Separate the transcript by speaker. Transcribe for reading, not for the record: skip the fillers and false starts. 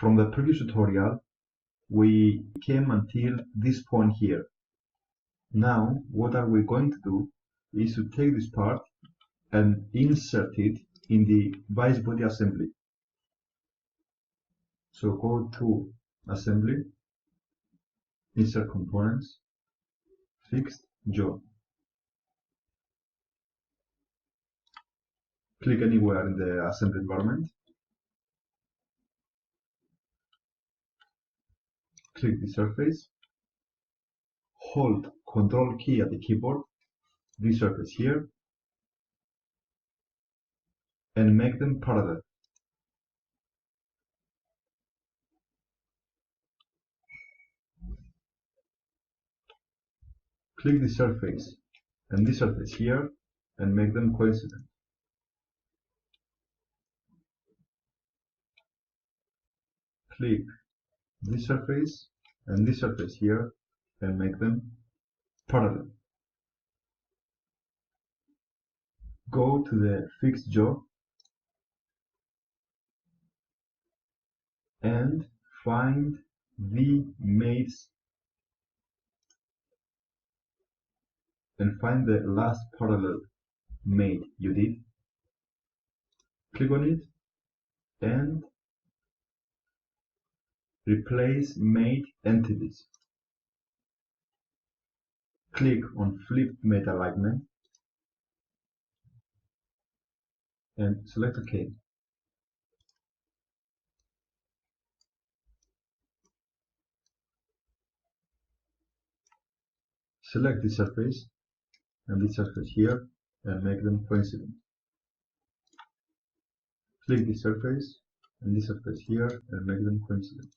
Speaker 1: From the previous tutorial, we came until this point here. Now, what are we going to do is to take this part and insert it in the vice body assembly. So go to Assembly, Insert Components, Fixed Jaw. Click anywhere in the assembly environment. Click the surface. Hold Control key at the keyboard, this surface here, and make them parallel. Click the surface and this surface here and make them coincident. Click this surface and this surface here and make them parallel. Go to the fixed jaw and find the mates and find the last parallel mate you did. Click on it and replace mate entities. Click on flipped mate alignment and select OK. Select the surface and this surface here and make them coincident. Click the surface and this surface here and make them coincident.